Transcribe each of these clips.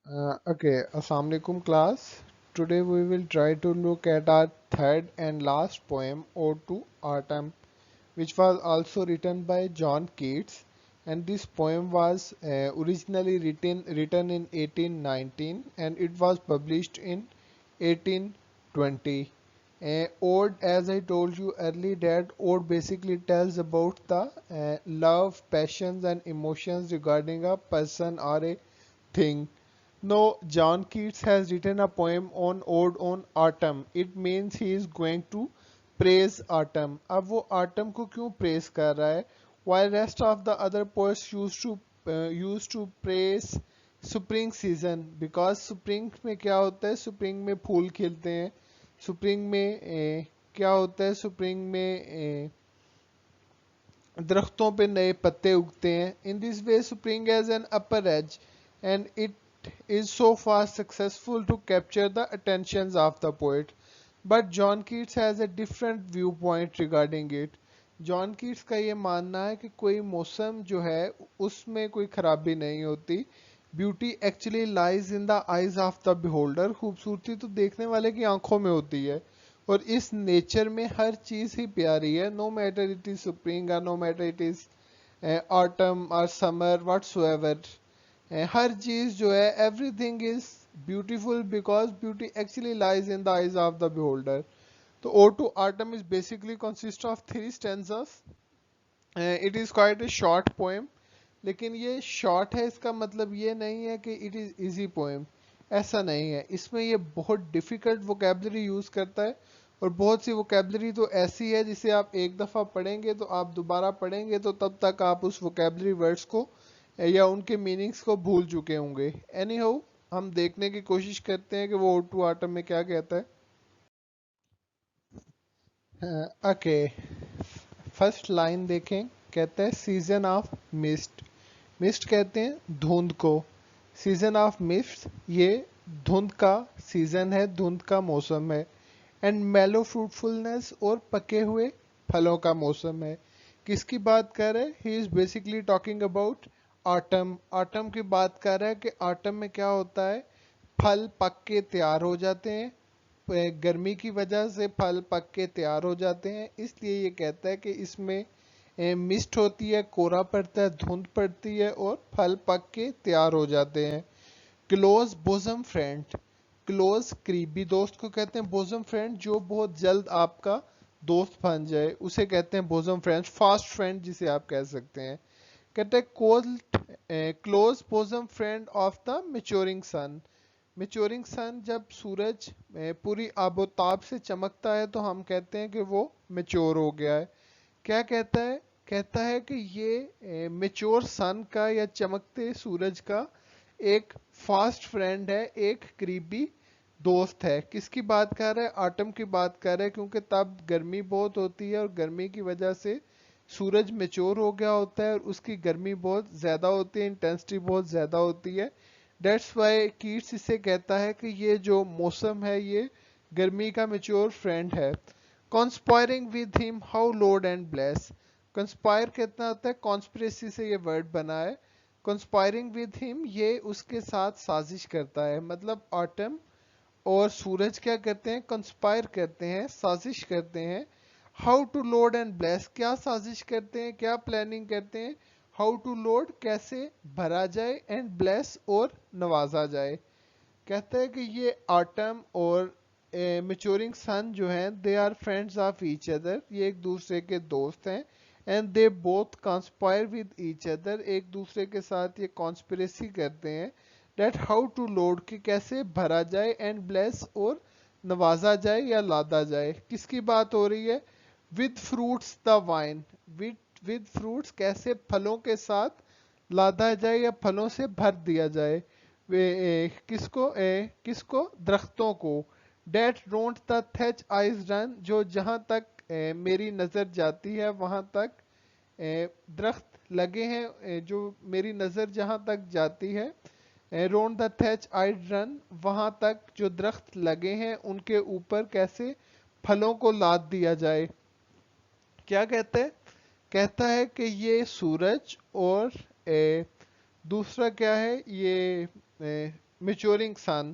Okay, Assalamualaikum class. Today we will try to look at our third and last poem, Ode to Autumn, which was also written by John Keats. And this poem was originally written in 1819 and it was published in 1820. Ode, as I told you earlier, that Ode basically tells about the love, passions, and emotions regarding a person or a thing. No, John Keats has written a poem on Ode on Autumn. It means he is going to praise autumn. अब वो autumn को क्यों praise कर रहा है? While rest of the other poets used to praise spring season because spring में क्या होता है? spring में फूल खिलते हैं. spring में क्या होता है? spring में दरख्तों पे नए पत्ते उगते हैं. In this way spring as an upper edge and it is so far successful to capture the attention of the poet. But John Keats has a different view point regarding it. John Keats का ये मानना है कि कोई मौसम जो है उसमें कोई खराबी नहीं होती. Beauty actually lies in the eyes of the beholder. खूबसूरती तो देखने वाले की आंखों में होती है और इस नेचर में हर चीज ही प्यारी है. No matter it is spring और no matter it is autumn और समर व्हाटसोएवर. हर चीज जो है everything is beautiful because beauty actually lies in the eyes of the beholder. तो ode to autumn is basically consist of three stanzas. It is quite a short poem. लेकिन ये short है इसका मतलब ये नहीं है कि इट इज इजी पोएम. ऐसा नहीं है. इसमें ये बहुत डिफिकल्ट वोकेबलरी यूज करता है और बहुत सी वोकेबलरी तो ऐसी है जिसे आप एक दफ़ा पढ़ेंगे तो आप दोबारा पढ़ेंगे तो तब तक आप उस वोकेबलरी वर्ड्स को या उनके मीनिंग्स को भूल चुके होंगे. एनी हाउ हम देखने की कोशिश करते हैं कि वो ओ टू आटम में क्या कहता है. ओके, फर्स्ट लाइन देखें. कहता है सीजन ऑफ मिस्ट. मिस्ट कहते हैं धुंध को. सीजन ऑफ मिस्ट ये धुंध का सीजन है, धुंध का मौसम है. एंड मेलो फ्रूटफुलनेस और पके हुए फलों का मौसम है. किसकी बात कर रहे हैं? He is basically talking about autumn. Autumn की बात कर रहा है कि ऑटम में क्या होता है, फल पक के तैयार हो जाते हैं. गर्मी की वजह से फल पक के तैयार हो जाते हैं. इसलिए ये कहता है कि इसमें मिस्ट होती है, कोहरा पड़ता है, धुंध पड़ती है और फल पक के तैयार हो जाते हैं. Close bosom friend. क्लोज करीबी दोस्त को कहते हैं बोजम फ्रेंड. जो बहुत जल्द आपका दोस्त बन जाए उसे कहते हैं बोजम फ्रेंड. फास्ट फ्रेंड जिसे आप कह सकते हैं. कहते हैं cold close bosom friend of the maturing sun. Maturing sun जब सूरज पूरी आबोताब से चमकता है तो हम कहते हैं कि वो मेच्योर हो गया है. क्या कहता है? कहता है कि ये मेच्योर सन का या चमकते सूरज का एक फास्ट फ्रेंड है, एक करीबी दोस्त है. किसकी बात कर रहा है? आटम की बात कर रहा है क्योंकि तब गर्मी बहुत होती है और गर्मी की वजह से सूरज मेच्योर हो गया होता है और उसकी गर्मी बहुत ज़्यादा होती है, इंटेंसिटी बहुत ज़्यादा होती है. डेट्स वाई कीट्स इसे कहता है कि ये जो मौसम है ये गर्मी का मेच्योर फ्रेंड है. Conspiring with him how Lord and bless. Conspire कितना होता है? कॉन्स्पिरेसी से ये वर्ड बना है. कंस्पायरिंग विद हिम ये उसके साथ साजिश करता है. मतलब ऑटम और सूरज क्या करते हैं? कंस्पायर करते हैं, साजिश करते हैं. How to load and bless. क्या साजिश करते हैं, क्या प्लानिंग करते हैं? हाउ टू लोड कैसे भरा जाए, एंड ब्लेस और नवाजा जाए. कहता है कि ये ऑटम और मेच्योरिंग सन जो हैं they are friends of each other. ये एक दूसरे के दोस्त हैं. And they both conspire with each other. एक दूसरे के साथ ये कॉन्स्पिरेसी करते हैं डेट हाउ टू लोड कि कैसे भरा जाए, एंड ब्लेस और नवाजा जाए या लादा जाए. किसकी बात हो रही है? With fruits the wine. With with fruits कैसे फलों के साथ लादा जाए या फलों से भर दिया जाए. किसको? दरख्तों को. That round the thatch eaves run. जो जहां तक मेरी नजर जाती है वहां तक दरख्त लगे हैं. जो मेरी नजर जहां तक जाती है, रोन द थेच आइड रन, वहां तक जो दरख्त लगे हैं उनके ऊपर कैसे फलों को लाद दिया जाए. क्या कहते हैं? कहता है कि ये सूरज और दूसरा क्या है, ये maturing sun.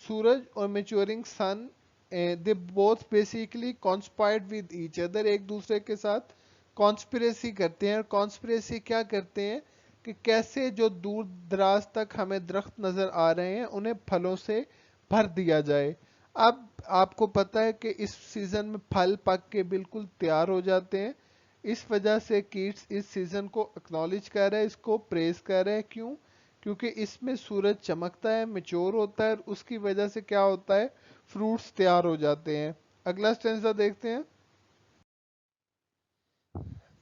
सूरज और maturing sun they both basically conspired with each other, एक दूसरे के साथ कॉन्स्पिरेसी करते हैं। और कॉन्स्पिरेसी क्या करते हैं कि कैसे जो दूर दराज तक हमें दरख्त नजर आ रहे हैं उन्हें फलों से भर दिया जाए। अब आपको पता है कि इस सीजन में फल पक के बिल्कुल तैयार हो जाते हैं। इस वजह से कीट्स इस सीजन को एक्नॉलेज कर रहा है, इसको प्रेज कर रहा है। क्यों? क्योंकि इसमें सूरज चमकता है, मेच्योर होता है, और उसकी वजह से क्या होता है, फ्रूट्स तैयार हो जाते हैं। अगला स्टेंजा देखते हैं।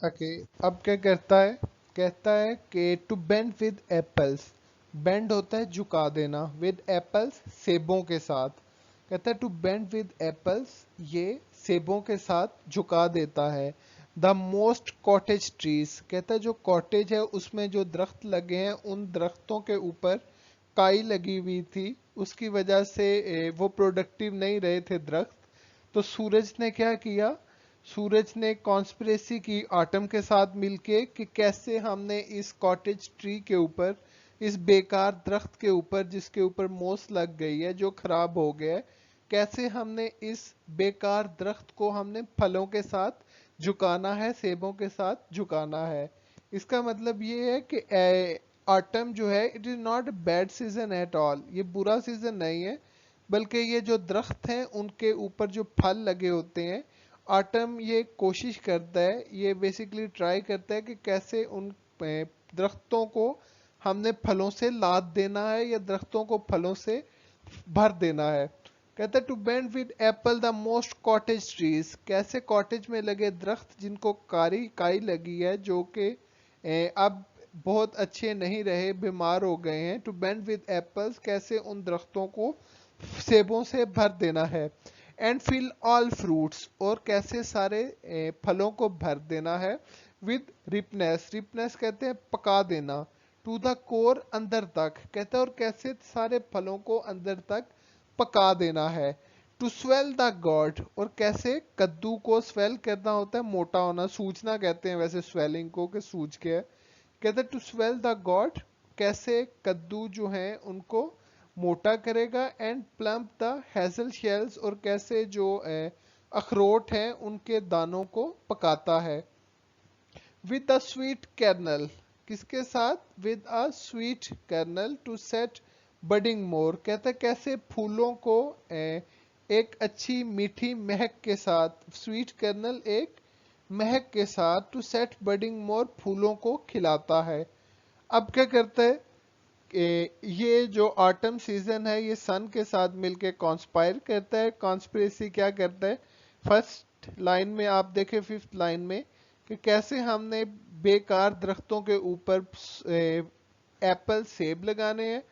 ओके, अब क्या करता है, कहता है कि to bend with apples. Bend होता है झुका देना, विद एप्पल्स सेबों के साथ। कहता है टू बेंड विद एप्पल्स, ये सेबों के साथ झुका देता है। द मोस्ट कॉटेज ट्रीज, कहता है जो कॉटेज है उसमें जो दरख्त लगे हैं उन दरख्तों के ऊपर काई लगी हुई थी, उसकी वजह से वो प्रोडक्टिव नहीं रहे थे दरख्त। तो सूरज ने क्या किया, सूरज ने कॉन्स्पिरेसी की आटम के साथ मिलके कि कैसे हमने इस कॉटेज ट्री के ऊपर, इस बेकार दरख्त के ऊपर जिसके ऊपर मोस लग गई है, जो खराब हो गया है, कैसे हमने इस बेकार दरख्त को हमने फलों के साथ झुकाना है, सेबों के साथ झुकाना है। इसका मतलब ये है कि ऑटम जो है it is not bad season at all, ये बुरा सीजन नहीं है, बल्कि ये जो दरख्त हैं उनके ऊपर जो फल लगे होते हैं, ऑटम ये कोशिश करता है, ये बेसिकली ट्राई करता है कि कैसे उन दरख्तों को हमने फलों से लाद देना है या दरख्तों को फलों से भर देना है। कहता है to bend with apple the mossed cottage trees, कैसे कॉटेज में लगे दरख्त जिनको कारी काई लगी है, जो कि अब बहुत अच्छे नहीं रहे, बीमार हो गए हैं। टू बेंड विद एप्पल्स, कैसे उन दरख्तों को सेबों से भर देना है। एंड फिल ऑल फ्रूट्स, और कैसे सारे फलों को भर देना है। विद रिपनेस, रिपनेस कहते हैं पका देना। टू द कोर, अंदर तक, कहते हैं और कैसे सारे फलों को अंदर तक पका देना है। टू स्वेल द गॉड, और कैसे कद्दू को स्वेल करना होता है, मोटा होना, सूजना कहते हैं वैसे स्वेलिंग को, कि सूज के है। कहते हैं टू स्वेल द गॉड, कैसे कद्दू जो हैं उनको मोटा करेगा। And plump the hazel shells, और कैसे जो अखरोट हैं उनके दानों को पकाता है। विद अ स्वीट कर्नल, किसके साथ, with a sweet kernel to set budding more, कहता है कैसे फूलों को एक अच्छी मीठी महक के साथ, स्वीट कर्नल एक महक के साथ, टू सेट बडिंग मोर, फूलों को खिलाता है। अब क्या करता है, ये जो ऑटम सीजन है ये सन के साथ मिलके कॉन्स्पायर करता है। कॉन्स्पिरेसी क्या करता है, फर्स्ट लाइन में आप देखें, फिफ्थ लाइन में, कि कैसे हमने बेकार दरख्तों के ऊपर एप्पल सेब लगाने हैं,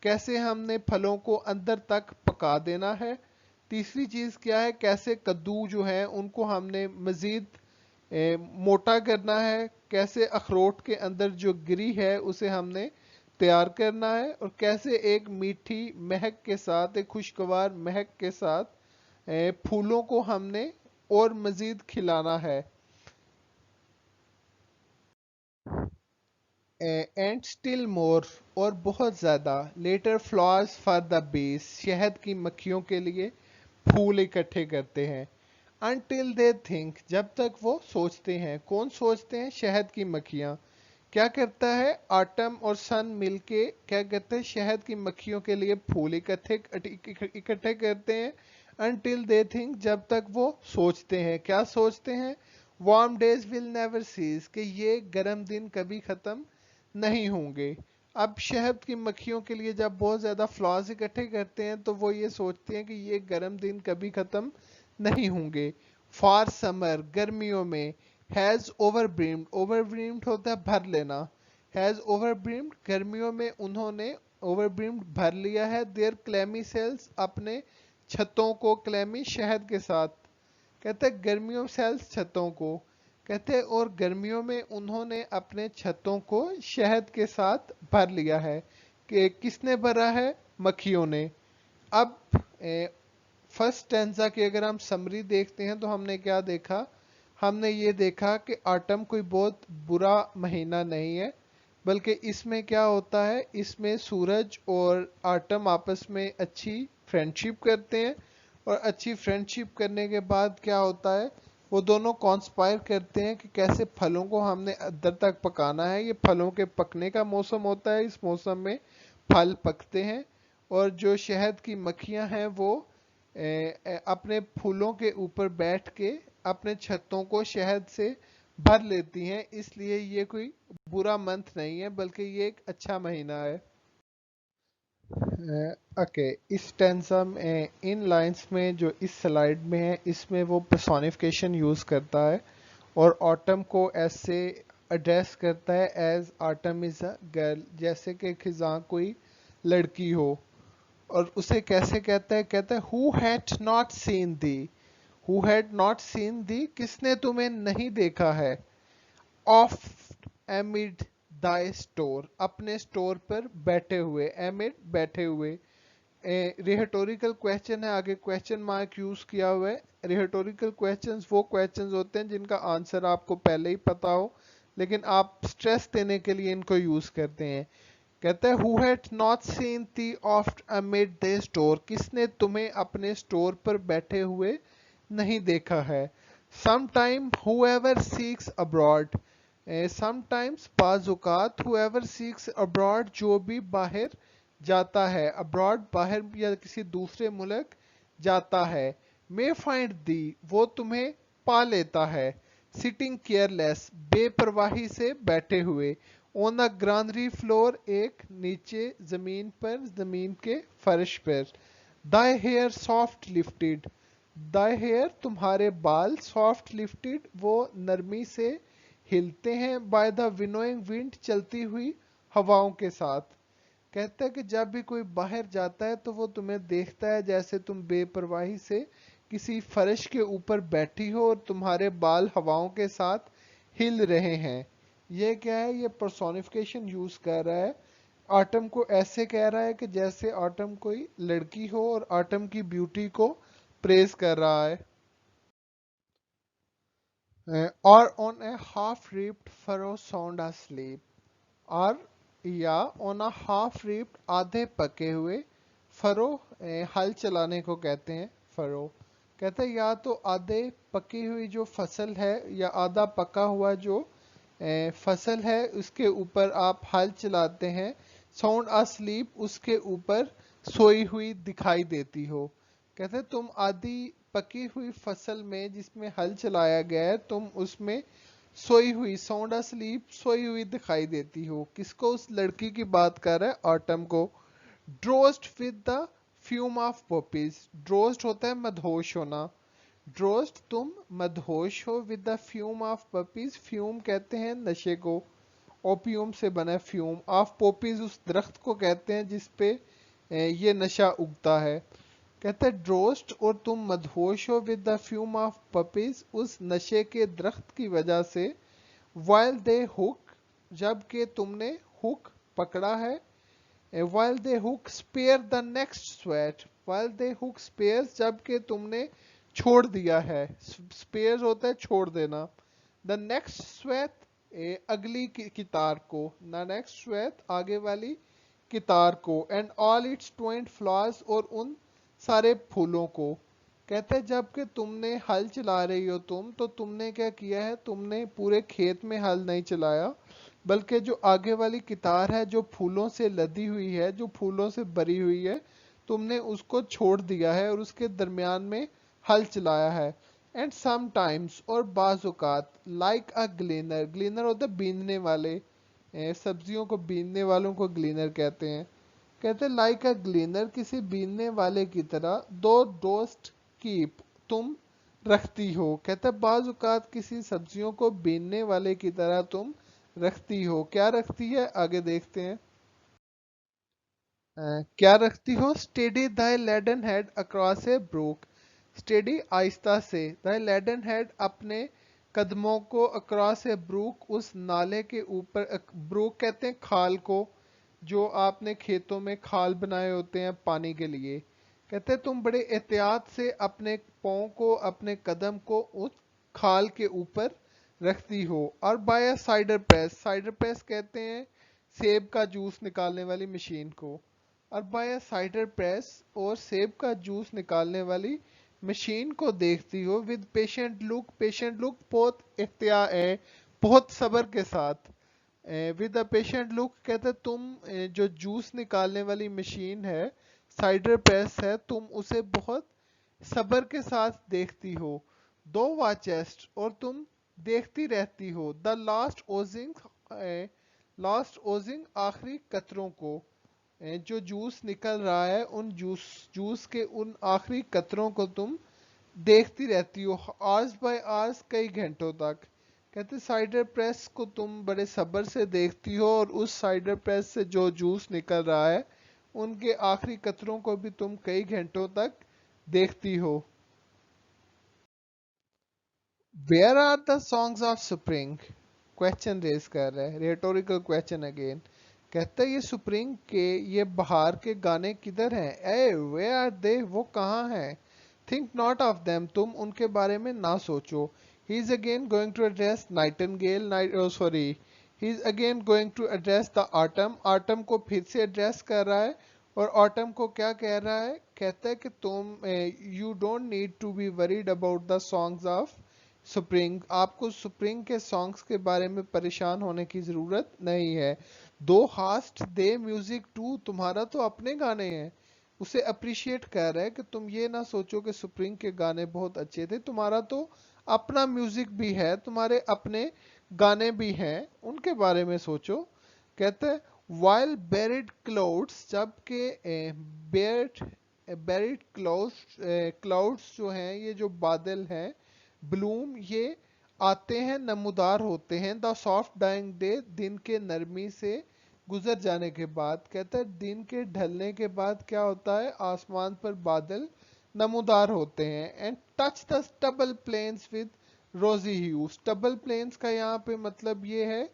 कैसे हमने फलों को अंदर तक पका देना है। तीसरी चीज क्या है, कैसे कद्दू जो है उनको हमने मजीद मोटा करना है, कैसे अखरोट के अंदर जो गिरी है उसे हमने तैयार करना है, और कैसे एक मीठी महक के साथ, एक खुशगवार महक के साथ फूलों को हमने और मजीद खिलाना है। एंड स्टिल मोर, और बहुत ज़्यादा, later flowers for the bees, शहद की मक्खियों के लिए फूल इकट्ठे करते हैं। अनटिल दे थिंक, जब तक वो सोचते हैं। कौन सोचते हैं, शहद की मक्खियाँ। क्या करता है, आटम और सन मिलके क्या करते हैं, शहद की मक्खियों के लिए फूल इकट्ठे करते हैं। अनटिल दे थिंक, जब तक वो सोचते हैं। क्या सोचते हैं, warm days will never cease, कि ये गर्म दिन कभी खत्म नहीं होंगे। अब शहद की मक्खियों के लिए जब बहुत ज्यादा फ्लॉज इकट्ठे करते हैं तो वो ये सोचते हैं कि ये गर्म दिन कभी खत्म नहीं होंगे। फॉर समर, गर्मियों में। हैज ओवरब्रीम्ड, ओवरब्रीम्ड होता है भर लेना। हैज ओवरब्रीम्ड, गर्मियों में उन्होंने ओवरब्रीम्ड भर लिया है। देयर क्लेमी सेल्स, अपने छतों को, क्लेमी शहद के साथ, कहते हैं गर्मियों सेल्स छतों को, कहते हैं और गर्मियों में उन्होंने अपने छतों को शहद के साथ भर लिया है। कि किसने भरा है, मक्खियों ने। अब फर्स्ट स्टैंजा की अगर हम समरी देखते हैं तो हमने क्या देखा, हमने ये देखा कि ऑटम कोई बहुत बुरा महीना नहीं है, बल्कि इसमें क्या होता है, इसमें सूरज और आटम आपस में अच्छी फ्रेंडशिप करते हैं, और अच्छी फ्रेंडशिप करने के बाद क्या होता है, वो दोनों कॉन्स्पायर करते हैं कि कैसे फलों को हमने अंदर तक पकाना है। ये फलों के पकने का मौसम होता है, इस मौसम में फल पकते हैं, और जो शहद की मक्खियां हैं वो अपने फूलों के ऊपर बैठ के अपने छत्तों को शहद से भर लेती हैं। इसलिए ये कोई बुरा मंथ नहीं है, बल्कि ये एक अच्छा महीना है। ओके, इस टेंसा में इन लाइंस में जो इस स्लाइड में है, इसमें वो पर्सोनिफिकेशन यूज करता है और ऑटम को ऐसे एड्रेस करता है as autumn is a girl, जैसे कि खिजां कोई लड़की हो। और उसे कैसे कहता है who had not seen the, who had not seen दी, किसने तुम्हें नहीं देखा है, ऑफ एमिड दाई स्टोर, अपने स्टोर पर बैठे हुए, एमिड बैठे हुए। रिहेटोरिकल क्वेश्चन है, आगे क्वेश्चन मार्क यूज किया हुआ है। रिहेटोरिकल क्वेश्चंस वो क्वेश्चंस होते हैं जिनका आंसर आपको पहले ही पता हो, लेकिन आप स्ट्रेस देने के लिए इनको यूज करते हैं। कहते हैं who had not seen the of amid the store, किसने तुम्हें अपने स्टोर पर बैठे हुए नहीं देखा है। Sometime whoever seeks abroad, sometimes बाजुकात, हुएवर सीक्स अब्रॉड, जो भी बाहर जाता है, अब्रॉड बाहर या किसी दूसरे मुल्क जाता है। मे फाइंड दी, वो तुम्हें पा लेता है। सिटिंग केयरलेस, बेपरवाही से बैठे हुए। ऑन द ग्रानरी फ्लोर, एक नीचे जमीन पर, जमीन के फर्श पर। दाई हेयर सॉफ्ट लिफ्टेड, दाई हेयर तुम्हारे बाल, सॉफ्ट लिफ्टेड वो नरमी से हिलते हैं, बाय द विनोइंग विंड चलती हुई हवाओं के साथ। कहता है कि जब भी कोई बाहर जाता है तो वो तुम्हें देखता है जैसे तुम बेपरवाही से किसी फर्श के ऊपर बैठी हो और तुम्हारे बाल हवाओं के साथ हिल रहे हैं। ये क्या है, ये पर्सोनिफिकेशन यूज कर रहा है। ऑटम को ऐसे कह रहा है कि जैसे ऑटम कोई लड़की हो और ऑटम की ब्यूटी को प्रेज कर रहा है। और on A half ripped furrow sound asleep, और या ऑन अ हाफ रिप्ड, आधे पके हुए, फरो हल चलाने को कहते हैं, फरो। कहते हैं या तो आधे पकी हुई जो फसल है या आधा पका हुआ जो फसल है उसके ऊपर आप हल चलाते हैं। साउंड asleep, उसके ऊपर सोई हुई दिखाई देती हो। कहते हैं तुम आधी पकी हुई फसल में जिसमें हल चलाया गया है, तुम उसमें सोई हुई, साउंड asleep, सोई हुई दिखाई देती हो। किसको, उस लड़की की बात कर रहा है, ऑटम को। Drowsed with the fume of poppies, drowsed होता है मदहोश होना। ड्रोस्ट तुम मदहोश हो, with the fume of poppies, fume कहते हैं नशे को, ओपियम से बना फ्यूम, ऑफ पॉपीज उस दरख्त को कहते हैं जिसपे ये नशा उगता है। कहते हैं ड्रोस्ट, और तुम मदहोश हो, with the fume of puppies, उस नशे के दरख्त की वजह से। वाइल दे हुक, जबकि तुमने हुक पकड़ा है। While thy hook spare the next swath, while thy hook spare, जबकि तुमने छोड़ दिया है। स्पेयर होता है छोड़ देना। द नेक्स्ट स्वेत, अगली कितार को, द नेक्स्ट स्वेत, आगे वाली कितार को। एंड ऑल इट्स ट्वेंट फ्लावर्स, और उन सारे फूलों को। कहते हैं जबकि तुमने हल चला रही हो तुम, तो तुमने क्या किया है, तुमने पूरे खेत में हल नहीं चलाया, बल्कि जो आगे वाली कितार है जो फूलों से लदी हुई है, जो फूलों से भरी हुई है, तुमने उसको छोड़ दिया है और उसके दरमियान में हल चलाया है। एंड समटाइम्स, और बाजुकात, लाइक अ ग्लीनर, ग्लीनर होता है बीनने वाले, सब्जियों को बीनने वालों को ग्लीनर कहते हैं। कहते हैं लाइक अ ग्लीनर, किसी बीनने वाले की तरह, दो डोस्ट कीप, तुम रखती हो। कहते हैं बाजुकात किसी सब्जियों को बीनने वाले की तरह तुम रखती हो। क्या रखती है, आगे देखते हैं। क्या रखती हो, स्टेडी दाई लेडन हेड अक्रॉस ए ब्रूक, स्टेडी आहिस्ता से, दाई लेडन हेड अपने कदमों को, अक्रॉस ए ब्रूक उस नाले के ऊपर, ब्रूक कहते हैं खाल को, जो आपने खेतों में खाल बनाए होते हैं पानी के लिए। कहते हैं तुम बड़े एहतियात से अपने पाँव को, अपने कदम को उस खाल के ऊपर रखती हो। और by cider press, cider press कहते हैं सेब का जूस निकालने वाली मशीन को, और बाय अ साइडर प्रेस, और सेब का जूस निकालने वाली मशीन को देखती हो विद पेशेंट लुक बहुत बहुत सब्र के साथ। विद अ पेशेंट लुक कहते तुम जो जूस निकालने वाली मशीन है, साइडर प्रेस है, तुम उसे बहुत सब्र के साथ देखती हो। दो वाचेस्ट, और तुम देखती रहती हो। द लास्ट ओजिंग आखिरी कतरों को, जो जूस निकल रहा है उन जूस के उन आखिरी कतरों को तुम देखती रहती हो, आवर्स बाय आवर्स, कई घंटों तक। कहते साइडर प्रेस को तुम बड़े सब्र से देखती हो, और उस साइडर प्रेस से जो जूस निकल रहा है उनके आखिरी कतरों को भी तुम कई घंटों तक देखती हो। Where are the songs of spring, question raise कर रहा है, रेटोरिकल क्वेश्चन अगेन। कहता है ये स्प्रिंग के, ये बहार के गाने किधर हैं? ए वेयर आर दे, वो कहाँ हैं? थिंक नॉट ऑफ देम, तुम उनके बारे में ना सोचो। He is again going to address nightingale, sorry, he is again going to address the autumn, autumn को फिर से एड्रेस कर रहा है। और ऑटम को क्या कह रहा है? कहता है कि तुम, you don't need to be worried about the songs of spring, आपको स्प्रिंग के सॉन्ग्स के बारे में परेशान होने की जरूरत नहीं है। दो हास्ट दे म्यूजिक टू, तुम्हारा तो अपने गाने हैं। उसे अप्रिशिएट कर रहा है कि तुम ये ना सोचो कि स्प्रिंग के गाने बहुत अच्छे थे, तुम्हारा तो अपना म्यूजिक भी है, तुम्हारे अपने गाने भी हैं, उनके बारे में सोचो। कहते हैं वाइल बेरिड क्लाउड्स, जबकि बेरिड बेरिड क्लाउड्स जो हैं, ये जो बादल हैं, ब्लूम, ये आते हैं, नमूदार होते हैं। द सॉफ्ट डाइंग डे, दिन के नरमी से गुजर जाने के बाद। कहता है दिन के ढलने के बाद क्या होता है? आसमान पर बादल नमूदार होते हैं। And touch the stubble plains with rosy hue, stubble planes का यहाँ पे मतलब ये है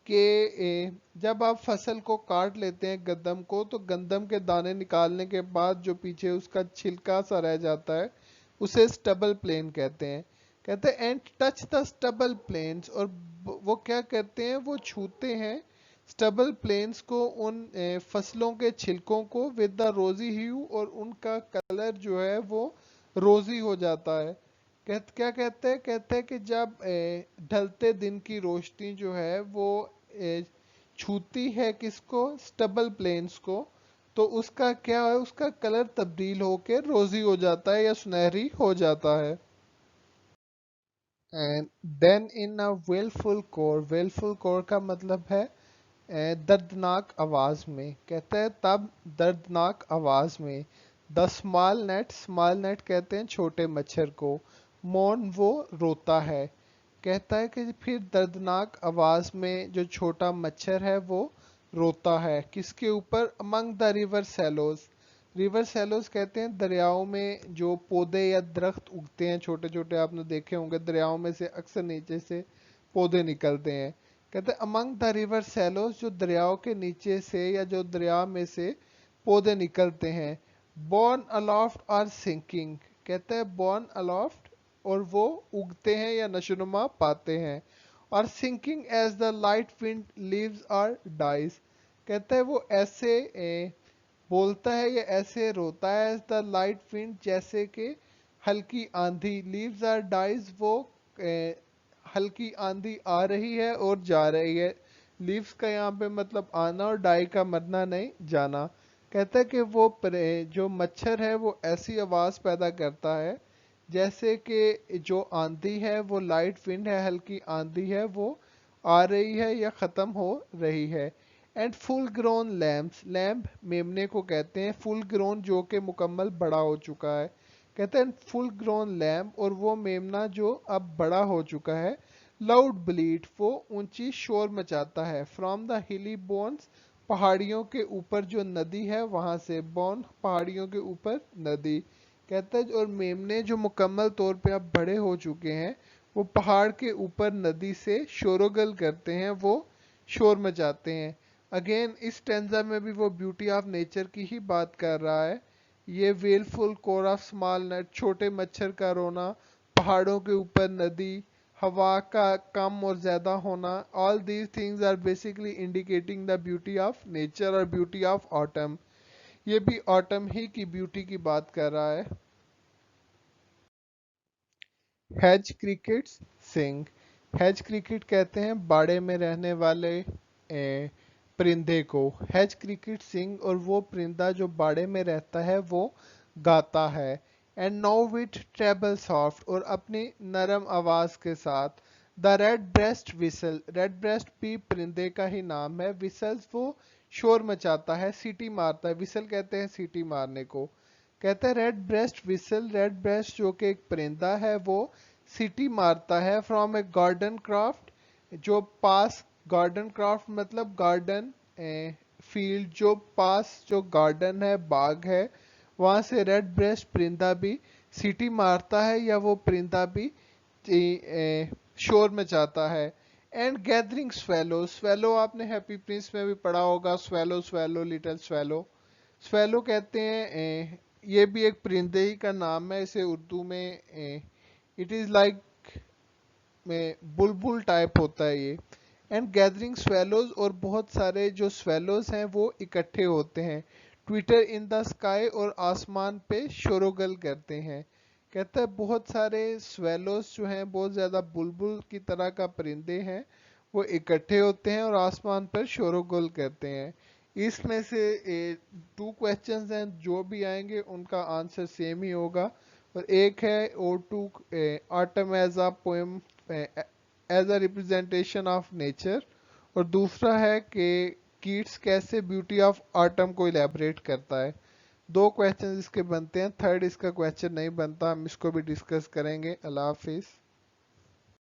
कि जब आप फसल को काट लेते हैं, गंदम को, तो गंदम के दाने निकालने के बाद जो पीछे उसका छिलका सा रह जाता है, उसे स्टबल प्लेन कहते हैं। कहते हैं and touch the stubble plains, और वो क्या करते हैं? वो छूते हैं स्टबल प्लेन्स को, उन फसलों के छिलकों को, विद द रोजी ह्यू, और उनका कलर जो है वो रोजी हो जाता है। क्या कहते हैं? कहते हैं कि जब ढलते दिन की रोशनी जो है वो छूती है किसको? स्टबल प्लेन्स को, तो उसका क्या है? उसका कलर तब्दील होकर रोजी हो जाता है या सुनहरी हो जाता है। And then in a wailful choir का मतलब है दर्दनाक आवाज में। कहते हैं तब दर्दनाक आवाज में। द स्मॉल नेट कहते हैं छोटे मच्छर को। मौन, वो रोता है। कहता है कि फिर दर्दनाक आवाज में जो छोटा मच्छर है वो रोता है, किसके ऊपर? Among the river cellos, river cellos कहते हैं दरियाओं में जो पौधे या दरख्त उगते हैं छोटे छोटे, आपने देखे होंगे दरियाओं में से अक्सर नीचे से पौधे निकलते हैं। कहते हैं अमंग द रिवर सैलोज, जो दरियाओं के नीचे से या जो दरिया में से पौधे निकलते हैं। बॉर्न अलोफ्ट आर सिंकिंग, कहते हैं बॉर्न अलोफ्ट, और वो उगते हैं या नशोनुमा पाते हैं। और sinking as the light wind leaves or dies, कहते हैं वो ऐसे बोलता है या ऐसे रोता है, एज द लाइट विंड, जैसे कि हल्की आंधी। लीव्स आर डाइज, वो हल्की आंधी आ रही है और जा रही है। लीव्स का यहाँ पे मतलब आना, और डाई का मरना नहीं, जाना। कहता है कि वो जो मच्छर है वो ऐसी आवाज पैदा करता है जैसे कि जो आंधी है वो लाइट विंड है, हल्की आंधी है, वो आ रही है या खत्म हो रही है। एंड फुल ग्रोन लैम्प मेमने को कहते हैं, फुल ग्रोन जो कि मुकम्मल बड़ा हो चुका है। कहते हैं फुल ग्रोन लैम्प, और वो मेमना जो अब बड़ा हो चुका है। लाउड ब्लीड, वो ऊंची शोर मचाता है। फ्रॉम द हिली बोन्स, पहाड़ियों के ऊपर जो नदी है वहां से। बोन, पहाड़ियों के ऊपर नदी। कहता है और मेमने जो मुकम्मल तौर पे अब बड़े हो चुके हैं, वो पहाड़ के ऊपर नदी से शोरोगल करते हैं, वो शोर मचाते हैं। अगेन इस टेंजा में भी वो ब्यूटी ऑफ नेचर की ही बात कर रहा है। ये वेलफुल कोर ऑफ स्मॉल नेट, छोटे मच्छर का रोना, पहाड़ों के ऊपर नदी, हवा का कम और ज़्यादा होना, all these things are basically indicating the beauty of nature और ब्यूटी ऑफ ऑटम। ये भी ऑटम ही की ब्यूटी की बात कर रहा है। Hedge crickets sing. Hedge cricket कहते हैं बाड़े में रहने वाले परिंदे को। हैज क्रिकेट सिंग, और वो परिंदा जो बाड़े में रहता है वो गाता है। And now with treble soft, और अपनी नरम आवाज के साथ। The redbreast whistle, redbreast भी परिंदे का ही नाम है। विसल्स वो शोर मचाता है, सीटी मारता है। विसल कहते हैं सीटी मारने को। कहते हैं red breast whistle, red breast जो कि एक परिंदा है वो सीटी मारता है फ्रॉम ए गार्डन क्राफ्ट, जो पास, गार्डन क्राफ्ट मतलब गार्डन फील्ड, जो पास जो गार्डन है, बाग है, वहां से रेड ब्रेस्ट परिंदा भी सीटी मारता है, या वो परिंदा भी शोर मचाता है। एंड गैदरिंग स्वेलो, स्वेलो आपने हैप्पी प्रिंस में भी पढ़ा होगा, swallow swallow little swallow. Swallow कहते हैं ये भी एक परिंदे ही का नाम है। इसे उर्दू में इट इज लाइक में बुलबुल टाइप होता है ये। एंड गैदरिंग स्वेलोज, और बहुत सारे जो स्वेलोज हैं वो इकट्ठे होते हैं। ट्विटर इन द स्काई, और आसमान पे शोरोगल करते हैं। कहता है बहुत सारे स्वेलोज जो हैं, बहुत ज़्यादा बुलबुल की तरह का परिंदे हैं, वो इकट्ठे होते हैं और आसमान पर शोरोगुल करते हैं। इसमें से 2 क्वेश्चंस हैं, जो भी आएंगे उनका आंसर सेम ही होगा। और एक है ode to autumn as a poem, as a representation of nature, और दूसरा है कि कीट्स कैसे ब्यूटी ऑफ ऑटम को इलेबरेट करता है। 2 क्वेश्चन इसके बनते हैं, थर्ड इसका क्वेश्चन नहीं बनता, हम इसको भी डिस्कस करेंगे। अल्लाह हाफिज।